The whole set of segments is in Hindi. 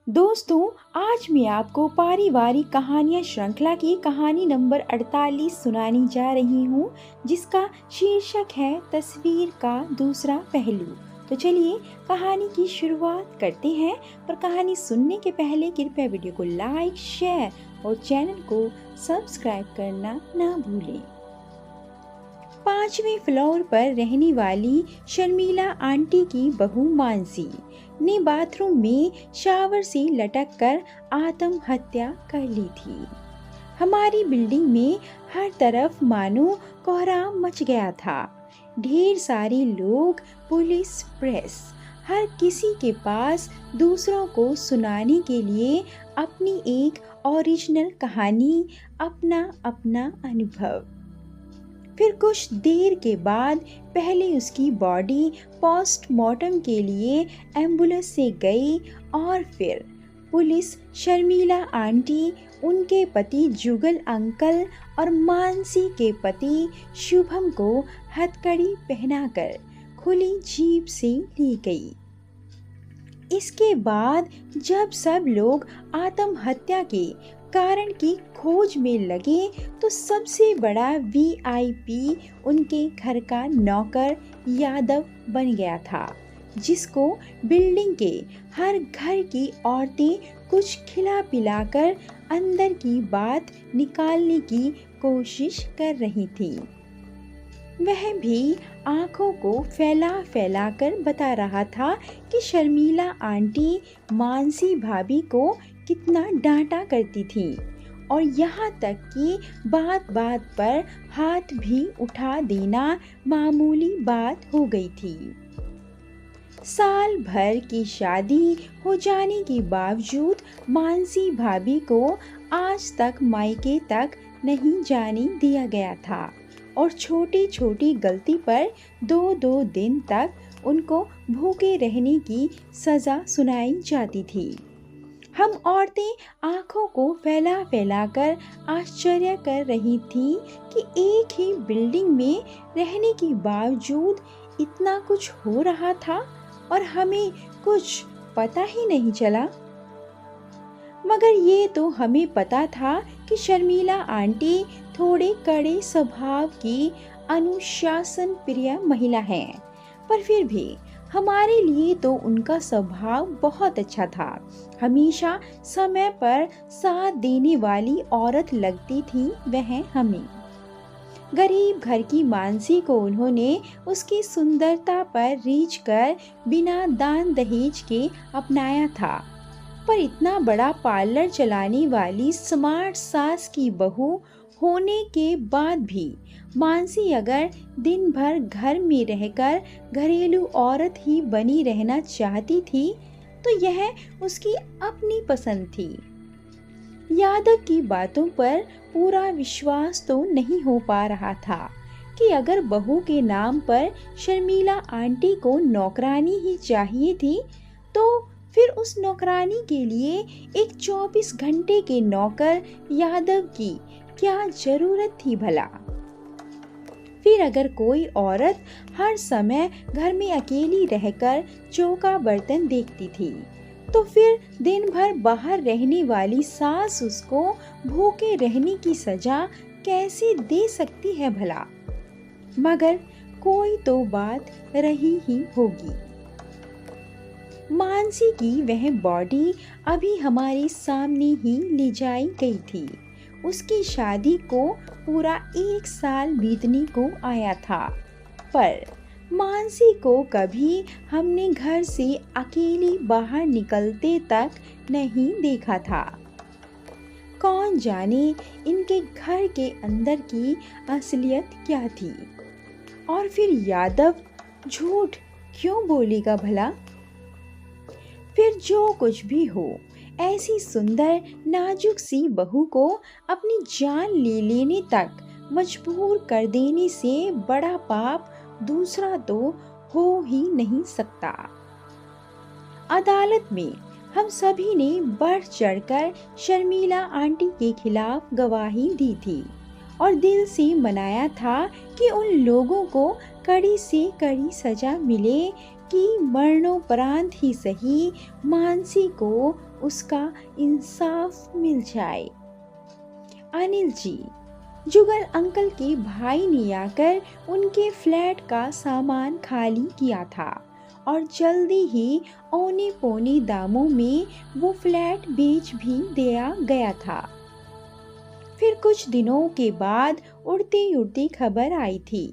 दोस्तों, आज मैं आपको पारिवारिक कहानियाँ श्रृंखला की कहानी नंबर 48 सुनाने जा रही हूँ, जिसका शीर्षक है तस्वीर का दूसरा पहलू। तो चलिए कहानी की शुरुआत करते हैं। पर कहानी सुनने के पहले कृपया वीडियो को लाइक, शेयर और चैनल को सब्सक्राइब करना ना भूलें। 5वें फ्लोर पर रहने वाली शर्मिला आंटी की बहू मानसी ने बाथरूम में शावर से लटक कर आत्महत्या कर ली थी। हमारी बिल्डिंग में हर तरफ मानो कोहराम मच गया था। ढेर सारे लोग, पुलिस, प्रेस, हर किसी के पास दूसरों को सुनाने के लिए अपनी एक ओरिजिनल कहानी, अपना अपना अनुभव। फिर कुछ देर के बाद पहले उसकी बॉडी पोस्टमार्टम के लिए एम्बुलेंस से गई और फिर पुलिस शर्मिला आंटी, उनके पति जुगल अंकल और मानसी के पति शुभम को हथकड़ी पहनाकर खुली जीप से ली गई। इसके बाद जब सब लोग आत्महत्या के कारण की खोज में लगे तो सबसे बड़ा वीआईपी उनके घर का नौकर यादव बन गया था, जिसको बिल्डिंग के हर घर की औरतें कुछ खिला पिलाकर अंदर की बात निकालने की कोशिश कर रही थी। वह भी आंखों को फैला फैला कर बता रहा था कि शर्मिला आंटी मानसी भाभी को कितना डांटा करती थी और यहाँ तक कि बात बात पर हाथ भी उठा देना मामूली बात हो गई थी। साल भर की शादी हो जाने के बावजूद मानसी भाभी को आज तक मायके तक नहीं जाने दिया गया था और छोटी छोटी गलती पर 2-2 दिन तक उनको भूखे रहने की सज़ा सुनाई जाती थी। हम औरतें आंखों को फैला फैला कर आश्चर्य कर रही थी कि एक ही बिल्डिंग में रहने के बावजूद इतना कुछ हो रहा था और हमें कुछ पता ही नहीं चला। मगर ये तो हमें पता था कि शर्मिला आंटी थोड़े कड़े स्वभाव की अनुशासन प्रिय महिला हैं, पर फिर भी हमारे लिए तो उनका स्वभाव बहुत अच्छा था। हमेशा समय पर साथ देने वाली औरत लगती थी वह हमें। गरीब घर की मानसी को उन्होंने उसकी सुंदरता पर रीझ कर बिना दान दहेज के अपनाया था, पर इतना बड़ा पार्लर चलाने वाली स्मार्ट सास की बहू होने के बाद भी मानसी अगर दिन भर घर में रहकर घरेलू औरत ही बनी रहना चाहती थी तो यह उसकी अपनी पसंद थी। यादव की बातों पर पूरा विश्वास तो नहीं हो पा रहा था कि अगर बहू के नाम पर शर्मिला आंटी को नौकरानी ही चाहिए थी तो फिर उस नौकरानी के लिए एक 24 घंटे के नौकर यादव की क्या जरूरत थी भला। फिर अगर कोई औरत हर समय घर में अकेली रहकर चौका बर्तन देखती थी तो फिर दिन भर बाहर रहने वाली सास उसको भूखे रहने की सजा कैसे दे सकती है भला। मगर कोई तो बात रही ही होगी। मानसी की वह बॉडी अभी हमारे सामने ही ले जाई गई थी। उसकी शादी को पूरा 1 साल बीतने को आया था, पर मानसी को कभी हमने घर से अकेली बाहर निकलते तक नहीं देखा था। कौन जाने इनके घर के अंदर की असलियत क्या थी। और फिर यादव झूठ क्यों बोलेगा भला। फिर जो कुछ भी हो, ऐसी सुंदर नाजुक सी बहू को अपनी जान ले लेने तक मजबूर कर देने से बड़ा पाप दूसरा तो हो ही नहीं सकता। अदालत में हम सभी ने बढ़ चढ़कर शर्मिला आंटी के खिलाफ गवाही दी थी और दिल से मनाया था कि उन लोगों को कड़ी से कड़ी सजा मिले कि मरणोपरांत ही सही मानसी को उसका इंसाफ मिल जाए। अनिल जी, जुगल अंकल के भाई ने आकर उनके फ्लैट का सामान खाली किया था और जल्दी ही औने पौने दामों में वो फ्लैट बेच भी दिया गया था। फिर कुछ दिनों के बाद उड़ती उड़ती खबर आई थी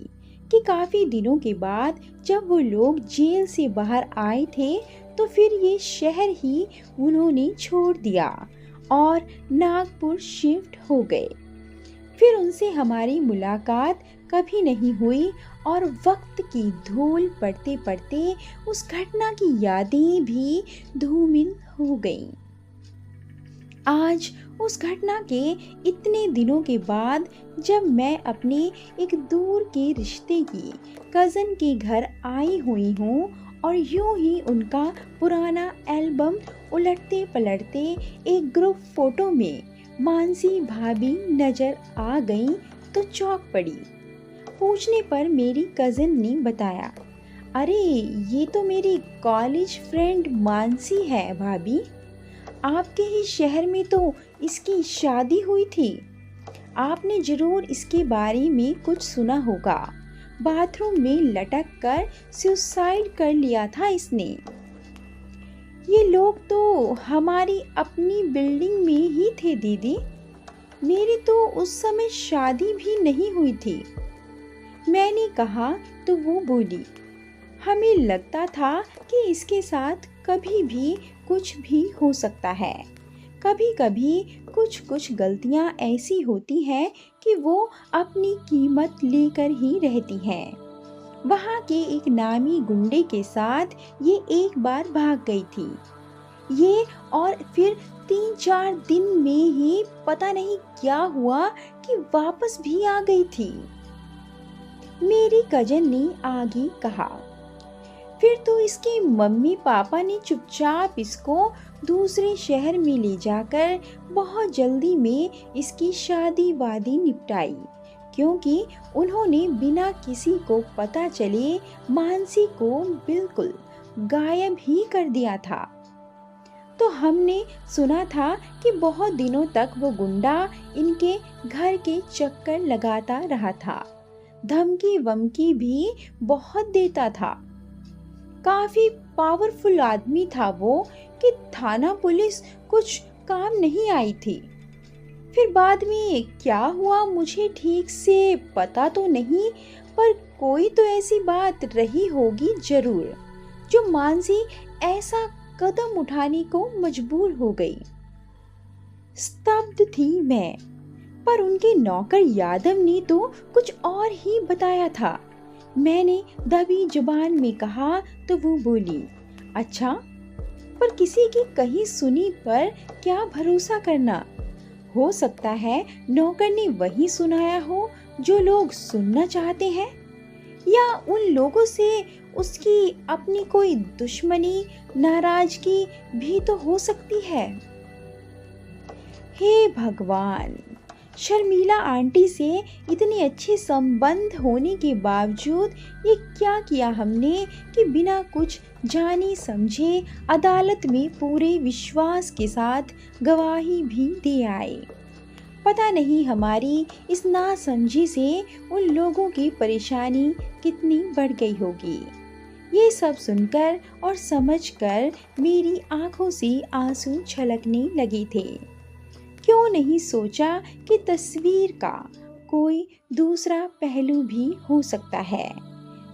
कि काफ़ी दिनों के बाद जब वो लोग जेल से बाहर आए थे तो फिर ये शहर ही उन्होंने छोड़ दिया और नागपुर शिफ्ट हो गए। फिर उनसे हमारी मुलाकात कभी नहीं हुई और वक्त की धूल पड़ते पड़ते उस घटना की यादें भी धूमिल हो गईं। आज उस घटना के इतने दिनों के बाद जब मैं अपने एक दूर के रिश्ते की कज़न के घर आई हुई हूँ और यूं ही उनका पुराना एल्बम उलटते पलटते एक ग्रुप फोटो में मानसी भाभी नजर आ गई तो चौंक पड़ी। पूछने पर मेरी कज़न ने बताया, अरे ये तो मेरी कॉलेज फ्रेंड मानसी है भाभी, आपके ही शहर में तो इसकी शादी हुई थी। आपने जरूर इसके बारे में कुछ सुना होगा। बाथरूम में लटक कर सुसाइड कर लिया था इसने। ये लोग तो हमारी अपनी बिल्डिंग में ही थे दीदी। मेरी तो उस समय शादी भी नहीं हुई थी। मैंने कहा तो वो बोली, हमें लगता था कि इसके साथ कभी भी कुछ भी हो सकता है। कभी कभी कुछ गलतियां ऐसी होती हैं कि वो अपनी कीमत लेकर ही रहती हैं। वहाँ के एक नामी गुंडे के साथ ये एक बार भाग गई थी ये, और फिर 3-4 दिन में ही पता नहीं क्या हुआ कि वापस भी आ गई थी। मेरी कजन ने आगे कहा, फिर तो इसके मम्मी पापा ने चुपचाप इसको दूसरे शहर में ले जाकर बहुत जल्दी में इसकी शादी वादी निपटाई, क्योंकि उन्होंने बिना किसी को पता चले मानसी को बिल्कुल गायब ही कर दिया था। तो हमने सुना था कि बहुत दिनों तक वो गुंडा इनके घर के चक्कर लगाता रहा था, धमकी वमकी भी बहुत देता था। काफी पावरफुल आदमी था वो कि थाना पुलिस कुछ काम नहीं आई थी। फिर बाद में क्या हुआ मुझे ठीक से पता तो नहीं, पर कोई तो ऐसी बात रही होगी जरूर जो मानसी ऐसा कदम उठाने को मजबूर हो गई। स्तब्ध थी मैं, पर उनके नौकर यादव ने तो कुछ और ही बताया था। मैंने दबी जुबान में कहा तो वो बोली, अच्छा, पर किसी की कही सुनी पर क्या भरोसा करना। हो सकता है नौकर ने वही सुनाया हो जो लोग सुनना चाहते हैं, या उन लोगों से उसकी अपनी कोई दुश्मनी नाराजगी भी तो हो सकती है। हे भगवान, शर्मिला आंटी से इतने अच्छे संबंध होने के बावजूद ये क्या किया हमने कि बिना कुछ जाने समझे अदालत में पूरे विश्वास के साथ गवाही भी दे आए। पता नहीं हमारी इस नासमझी से उन लोगों की परेशानी कितनी बढ़ गई होगी। ये सब सुनकर और समझकर मेरी आंखों से आंसू छलकने लगे थे। क्यों नहीं सोचा कि तस्वीर का कोई दूसरा पहलू भी हो सकता है।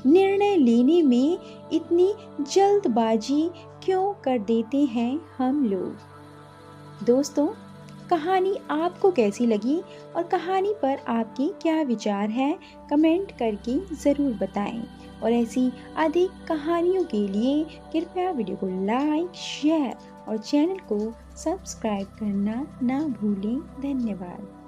निर्णय लेने में इतनी जल्दबाजी क्यों कर देते हैं हम लोग। दोस्तों, कहानी आपको कैसी लगी और कहानी पर आपके क्या विचार हैं, कमेंट करके ज़रूर बताएं। और ऐसी अधिक कहानियों के लिए कृपया वीडियो को लाइक, शेयर और चैनल को सब्सक्राइब करना ना भूलें। धन्यवाद।